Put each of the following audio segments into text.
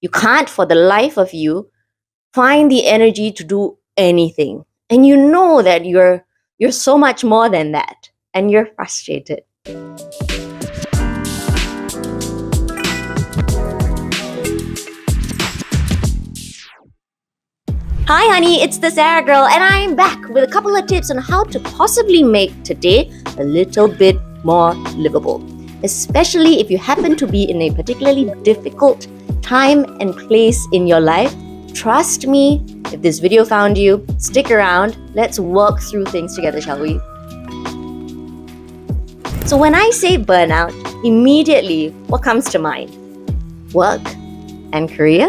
You can't for the life of you find the energy to do anything. And you know that you're so much more than that, and you're frustrated. Hi honey, it's the Sarah girl, and I'm back with a couple of tips on how to possibly make today a little bit more livable. Especially if you happen to be in a particularly difficult time and place in your life. Trust me, if this video found you, stick around. Let's work through things together, shall we? So when I say burnout, immediately what comes to mind? Work and career?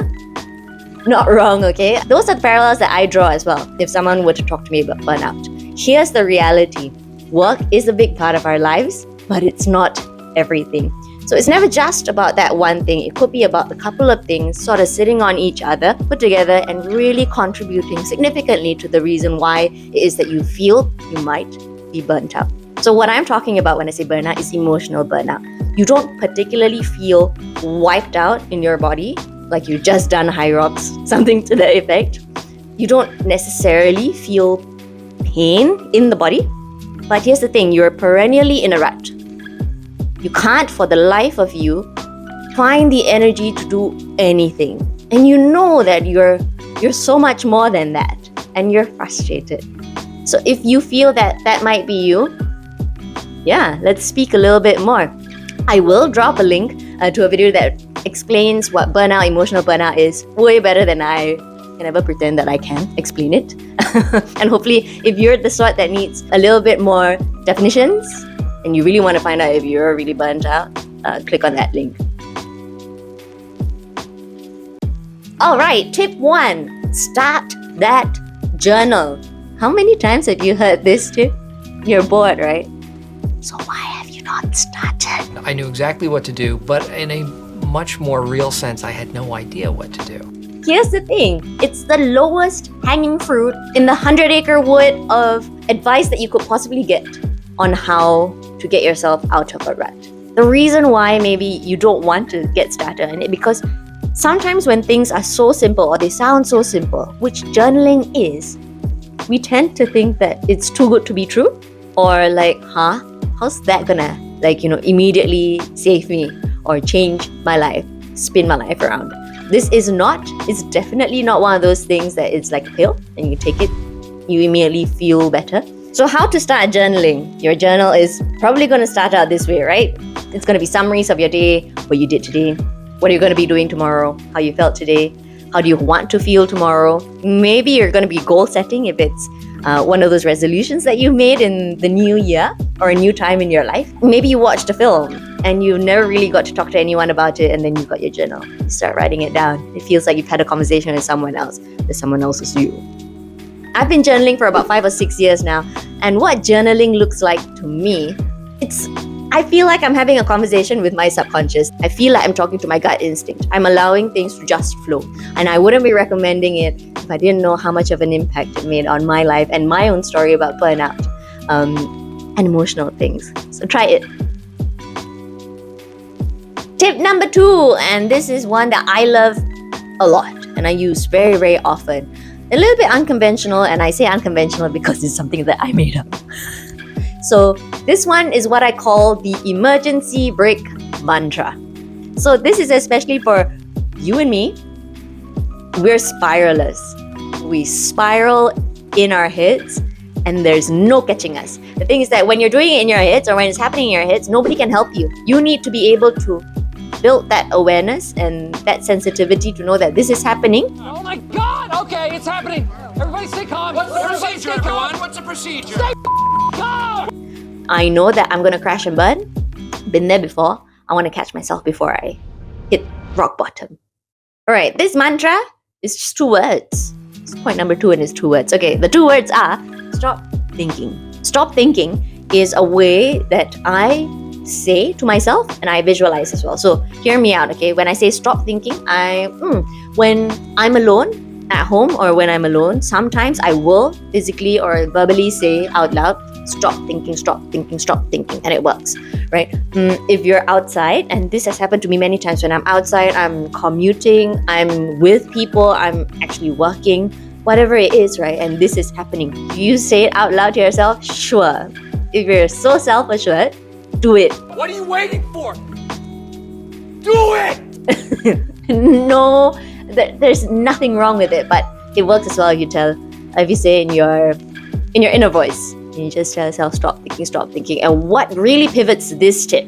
Not wrong, okay? Those are the parallels that I draw as well if someone were to talk to me about burnout. Here's the reality. Work is a big part of our lives, but it's not everything. So it's never just about that one thing. It could be about a couple of things sort of sitting on each other, put together, and really contributing significantly to the reason why it is that you feel you might be burnt out. So what I'm talking about when I say burnout is emotional burnout. You don't particularly feel wiped out in your body, like you've just done high rocks, something to that effect. You don't necessarily feel pain in the body, but here's the thing, you're perennially in a rut. You can't for the life of you find the energy to do anything. And you know that you're so much more than that, and you're frustrated. So if you feel that that might be you, yeah, let's speak a little bit more. I will drop a link to a video that explains what burnout, emotional burnout is way better than I can ever pretend that I can explain it. And hopefully, if you're the sort that needs a little bit more definitions and you really want to find out if you're really burnt out, click on that link. All right, tip 1, start that journal. How many times have you heard this tip? You're bored, right? So why have you not started? I knew exactly what to do, but in a much more real sense, I had no idea what to do. Here's the thing, it's the lowest hanging fruit in the 100-acre wood of advice that you could possibly get on how to get yourself out of a rut. The reason why maybe you don't want to get started on it, because sometimes when things are so simple or they sound so simple, which journaling is, we tend to think that it's too good to be true, or like, how's that gonna immediately save me or change my life, spin my life around. It's definitely not one of those things that it's like a pill and you take it, you immediately feel better. So how to start journaling? Your journal is probably going to start out this way, right? It's going to be summaries of your day, what you did today, what are you going to be doing tomorrow, how you felt today, how do you want to feel tomorrow. Maybe you're going to be goal setting if it's one of those resolutions that you made in the new year or a new time in your life. Maybe you watched a film and you never really got to talk to anyone about it, and then you got your journal. You start writing it down. It feels like you've had a conversation with someone else, that someone else is you. I've been journaling for about 5 or 6 years now, and what journaling looks like to me, I feel like I'm having a conversation with my subconscious. I feel like I'm talking to my gut instinct. I'm allowing things to just flow. And I wouldn't be recommending it if I didn't know how much of an impact it made on my life and my own story about burnout and emotional things. So try it. Tip number 2, and this is one that I love a lot and I use very, very often. A little bit unconventional, and I say unconventional because it's something that I made up. So this one is what I call the emergency brake mantra. So this is especially for you and me. We're spiralers. We spiral in our heads and there's no catching us. The thing is that when you're doing it in your heads or when it's happening in your heads, nobody can help you. You need to be able to build that awareness and that sensitivity to know that this is happening. Oh my God! Okay, it's happening. Everybody stay calm. What's the procedure, everyone? What's the procedure? Stay calm. I know that I'm gonna crash and burn. Been there before. I want to catch myself before I hit rock bottom. All right, this mantra is just 2 words. It's point number 2 and it's 2 words. Okay, the 2 words are stop thinking. Stop thinking is a way that I say to myself and I visualize as well. So hear me out, okay? When I say stop thinking, when I'm alone at home or when I'm alone, sometimes I will physically or verbally say out loud, stop thinking, stop thinking, stop thinking, and it works, right? If you're outside, and this has happened to me many times when I'm outside, I'm commuting, I'm with people, I'm actually working, whatever it is, right? And this is happening. Do you say it out loud to yourself? Sure. If you're so self-assured, do it. What are you waiting for? Do it! No, there's nothing wrong with it, but it works as well if you say in your inner voice. You just tell yourself, stop thinking, stop thinking. And what really pivots this tip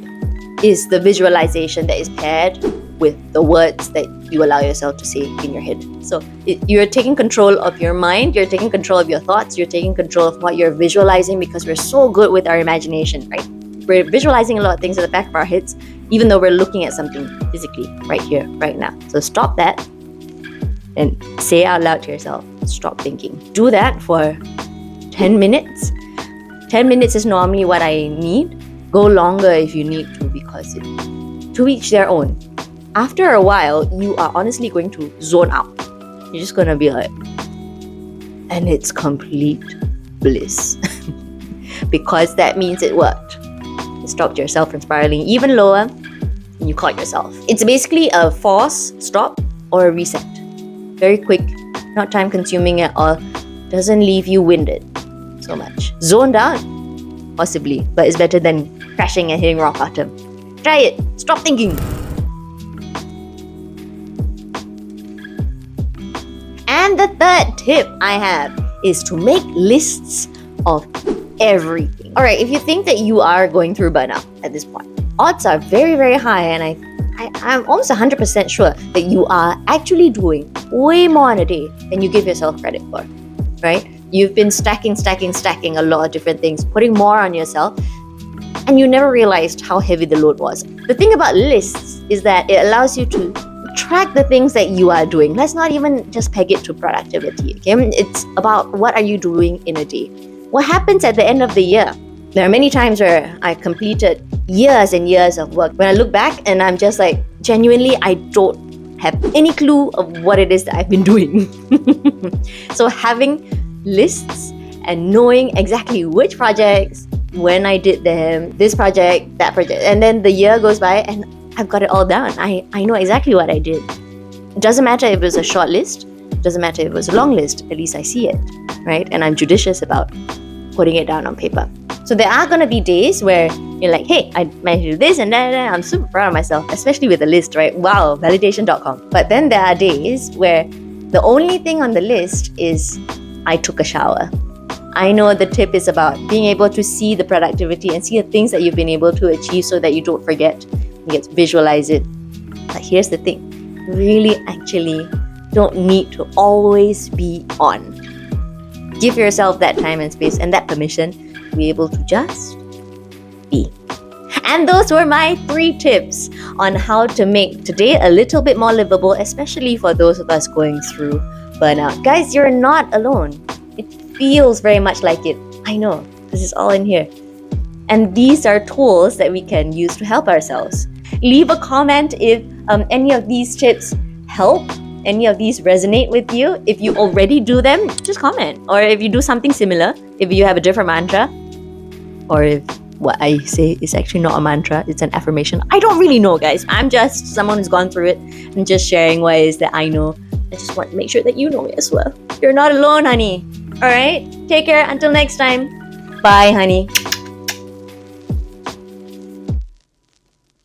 is the visualization that is paired with the words that you allow yourself to say in your head. So you're taking control of your mind, you're taking control of your thoughts, you're taking control of what you're visualizing, because we're so good with our imagination, right? We're visualizing a lot of things at the back of our heads, even though we're looking at something physically right here, right now. So stop that and say out loud to yourself, stop thinking. Do that for 10 minutes. 10 minutes is normally what I need. Go longer if you need to, because to each their own. After a while, you are honestly going to zone out. You're just going to be like, and it's complete bliss. Because that means it worked. It stopped yourself from spiraling even lower, and you caught yourself. It's basically a force stop or a reset. Very quick, not time consuming at all. Doesn't leave you winded so much. Zoned out, possibly, but it's better than crashing and hitting rock bottom. Try it. Stop thinking. And the third tip I have is to make lists of everything. All right, if you think that you are going through burnout at this point, odds are very, very high, and I'm almost 100% sure that you are actually doing way more in a day than you give yourself credit for, right? You've been stacking a lot of different things, putting more on yourself, and you never realized how heavy the load was. The thing about lists is that it allows you to track the things that you are doing. Let's not even just peg it to productivity, okay? It's about what are you doing in a day. What happens at the end of the year? There are many times where I completed years and years of work. When I look back and I'm just like, genuinely, I don't have any clue of what it is that I've been doing. So having lists and knowing exactly which projects, when I did them, this project, that project, and then the year goes by and I've got it all down. I know exactly what I did. It doesn't matter if it was a short list, it doesn't matter if it was a long list, at least I see it, right? And I'm judicious about putting it down on paper. So there are going to be days where you're like, hey, I managed to do this and that, and I'm super proud of myself, especially with a list, right? Wow, validation.com. But then there are days where the only thing on the list is I took a shower. I know the tip is about being able to see the productivity and see the things that you've been able to achieve so that you don't forget. You get to visualize it. But here's the thing. You really actually don't need to always be on. Give yourself that time and space and that permission to be able to just be. And those were my 3 tips on how to make today a little bit more livable, especially for those of us going through burnout. Guys, you're not alone. It feels very much like it. I know, this is all in here. And these are tools that we can use to help ourselves. Leave a comment if any of these tips help, any of these resonate with you. If you already do them, just comment. Or if you do something similar, if you have a different mantra, or if what I say is actually not a mantra, it's an affirmation. I don't really know, guys. I'm just someone who's gone through it and just sharing what it is that I know. I just want to make sure that you know it as well. You're not alone, honey. All right? Take care. Until next time. Bye, honey.